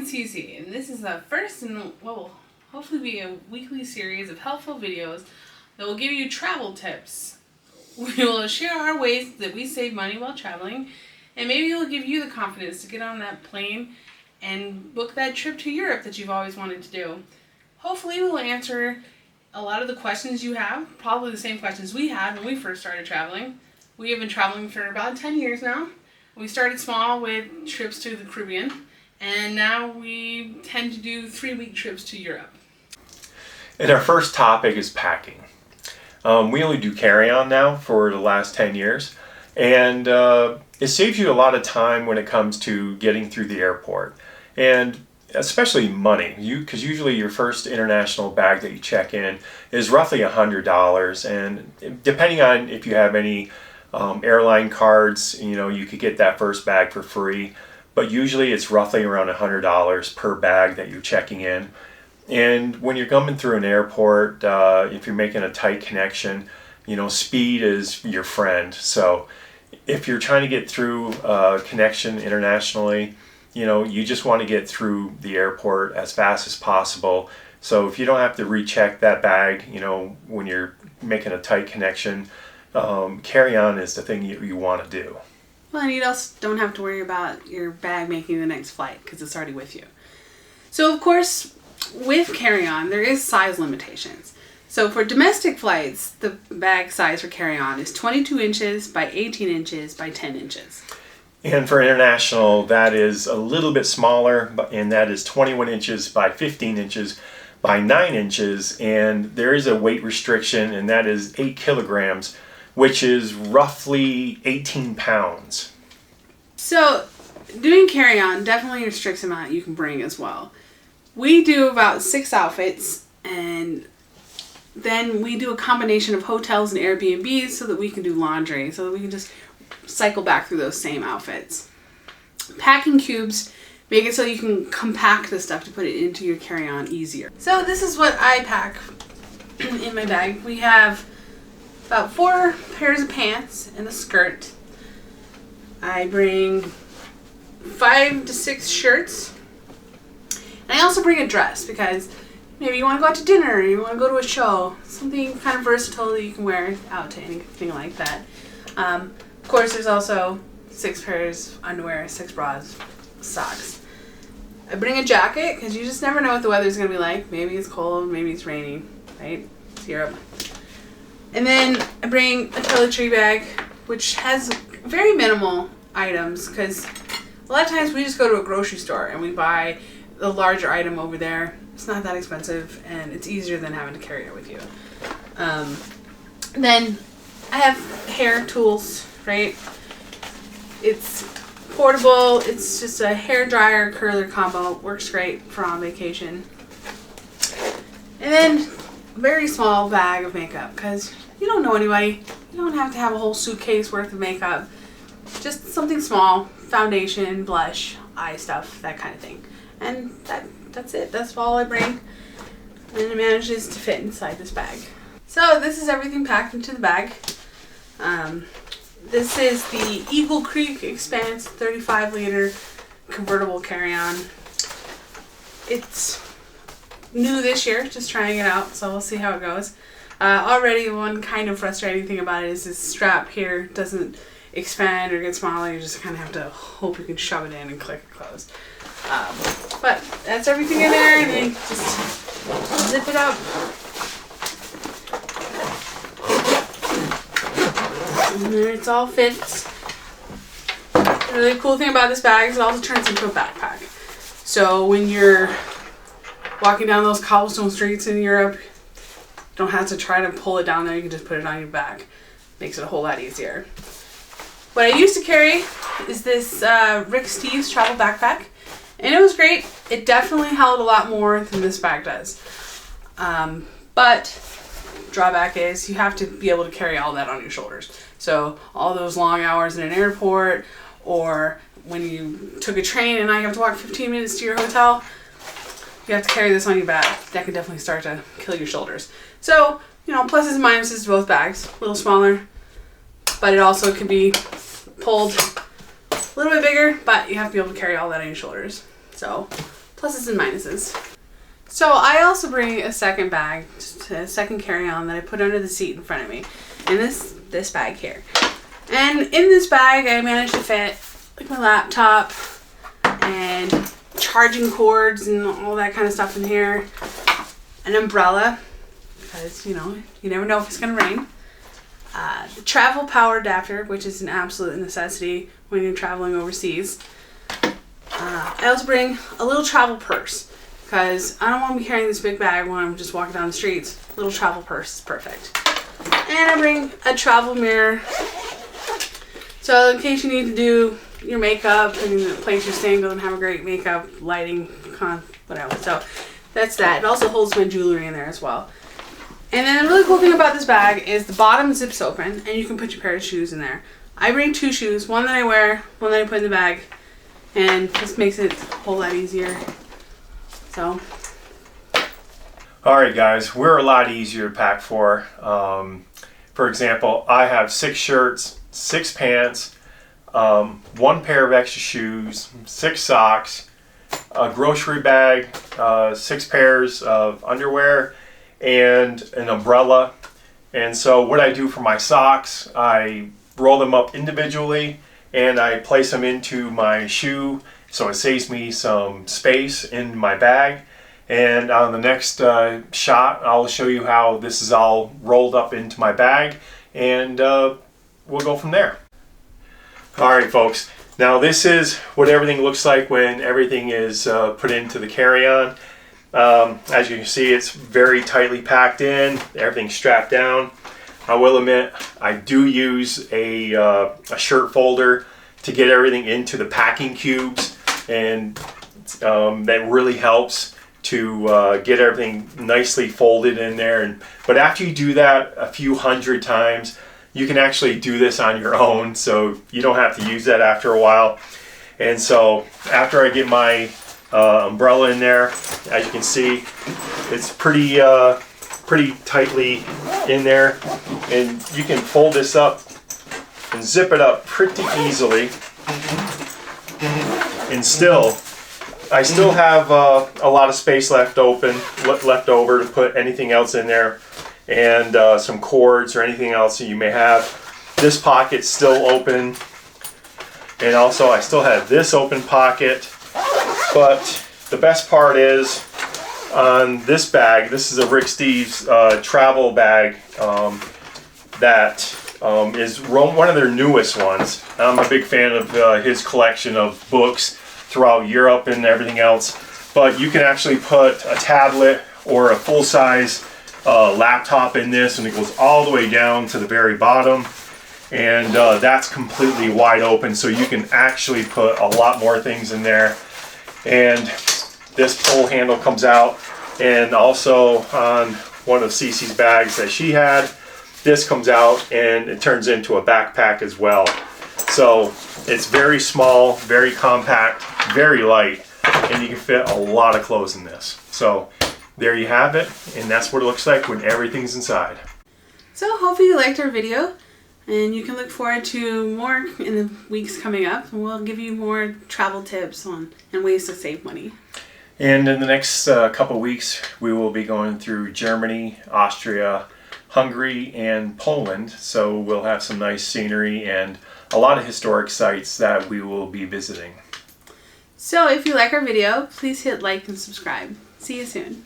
Cece, and this is the first and what will hopefully be a weekly series of helpful videos that will give you travel tips. We will share our ways that we save money while traveling, and maybe it will give you the confidence to get on that plane and book that trip to Europe that you've always wanted to do. Hopefully we will answer a lot of the questions you have, probably the same questions we had when we first started traveling. We have been traveling for about 10 years now. We started small with trips to the Caribbean, and now we tend to do 3-week trips to Europe. And our first topic is packing. We only do carry-on now for the last 10 years, and it saves you a lot of time when it comes to getting through the airport, and especially money, because usually your first international bag that you check in is roughly $100, and depending on if you have any airline cards, you could get that first bag for free, but usually it's roughly around $100 per bag that you're checking in. And when you're coming through an airport, if you're making a tight connection, speed is your friend. So if you're trying to get through a connection internationally, you just want to get through the airport as fast as possible. So if you don't have to recheck that bag, when you're making a tight connection, carry-on is the thing you want to do. Well, and you also don't have to worry about your bag making the next flight because it's already with you. So of course, with carry-on, there is size limitations. So for domestic flights, the bag size for carry-on is 22 inches by 18 inches by 10 inches. And for international, that is a little bit smaller, and that is 21 inches by 15 inches by 9 inches. And there is a weight restriction, and that is 8 kilograms, which is roughly 18 pounds. So doing carry-on definitely restricts the amount you can bring as well. We do about 6 outfits, and then we do a combination of hotels and Airbnbs so that we can do laundry, so that we can just cycle back through those same outfits. Packing cubes make it so you can compact the stuff to put it into your carry-on easier. So this is what I pack in my bag. We have about 4 pairs of pants and a skirt. I bring 5 to 6 shirts. And I also bring a dress because maybe you want to go out to dinner, or you want to go to a show, something kind of versatile that you can wear out to anything like that. Of course, there's also 6 pairs of underwear, 6 bras, socks. I bring a jacket because you just never know what the weather's going to be like. Maybe it's cold, maybe it's raining, right? It's Europe. And then I bring a toiletry bag, which has very minimal items because a lot of times we just go to a grocery store and we buy the larger item over there. It's not that expensive, and it's easier than having to carry it with you. Then I have hair tools, right? It's portable. It's just a hair dryer curler combo. Works great for on vacation. And then a very small bag of makeup because you don't know anybody. You don't have to have a whole suitcase worth of makeup. Just something small, foundation, blush, eye stuff, that kind of thing. And that's it. That's all I bring. And it manages to fit inside this bag. So this is everything packed into the bag. This is the Eagle Creek Expanse 35-liter convertible carry-on. It's new this year, just trying it out, so we'll see how it goes. Already one kind of frustrating thing about it is this strap here doesn't expand or get smaller. You just kind of have to hope you can shove it in and click it closed. But that's everything in there, and then just zip it up. And there it's all fits. The really cool thing about this bag is it also turns into a backpack. So when you're walking down those cobblestone streets in Europe, you don't have to try to pull it down there. You can just put it on your back. Makes it a whole lot easier. What I used to carry is this Rick Steves travel backpack. And it was great. It definitely held a lot more than this bag does. But drawback is you have to be able to carry all that on your shoulders. So all those long hours in an airport, or when you took a train and now you have to walk 15 minutes to your hotel, you have to carry this on your back. That can definitely start to kill your shoulders. So, pluses and minuses to both bags. A little smaller, but it also can be pulled a little bit bigger, but you have to be able to carry all that on your shoulders. So, pluses pluses and minuses. So I also bring a second bag, a second carry-on that I put under the seat in front of me, and this bag here. And in this bag, I managed to fit like my laptop and charging cords and all that kind of stuff in here. An umbrella, because you never know if it's gonna rain. The travel power adapter, which is an absolute necessity when you're traveling overseas. I also bring a little travel purse, because I don't want to be carrying this big bag when I'm just walking down the streets. Little travel purse is perfect. And I bring a travel mirror, so in case you need to do your makeup and the place you're staying doesn't have a great makeup lighting, whatever. So that's that. It also holds my jewelry in there as well. And then the really cool thing about this bag is the bottom zips open and you can put your pair of shoes in there. I bring 2 shoes, one that I wear, one that I put in the bag, and this makes it a whole lot easier. So. Alright guys, we're a lot easier to pack for. For example, I have 6 shirts, 6 pants, 1 pair of extra shoes, 6 socks, a grocery bag, 6 pairs of underwear, and an umbrella. And so what I do for my socks, I roll them up individually and I place them into my shoe, so it saves me some space in my bag. And on the next shot, I'll show you how this is all rolled up into my bag, and we'll go from there. Alright folks, now this is what everything looks like when everything is put into the carry-on. As you can see, it's very tightly packed in, everything's strapped down. I will admit, I do use a shirt folder to get everything into the packing cubes, and that really helps to get everything nicely folded in there. But after you do that a few hundred times, you can actually do this on your own, so you don't have to use that after a while. And so after I get my umbrella in there, as you can see, it's pretty tightly in there, and you can fold this up and zip it up pretty easily. And I still have a lot of space left over to put anything else in there, and some cords or anything else that you may have. This pocket's still open, and also I still have this open pocket. But the best part is on this bag. This is a Rick Steves travel bag that is one of their newest ones. I'm a big fan of his collection of books throughout Europe and everything else. But you can actually put a tablet or a full-size laptop in this, and it goes all the way down to the very bottom. And that's completely wide open, so you can actually put a lot more things in there. And this pull handle comes out, and also on one of Cece's bags that she had, this comes out and it turns into a backpack as well. So it's very small, very compact, very light, and you can fit a lot of clothes in this. So there you have it, and that's what it looks like when everything's inside. So hopefully you liked our video, and you can look forward to more in the weeks coming up, and we'll give you more travel tips and ways to save money. And in the next couple weeks, we will be going through Germany, Austria, Hungary, and Poland. So we'll have some nice scenery and a lot of historic sites that we will be visiting. So if you like our video, please hit like and subscribe. See you soon.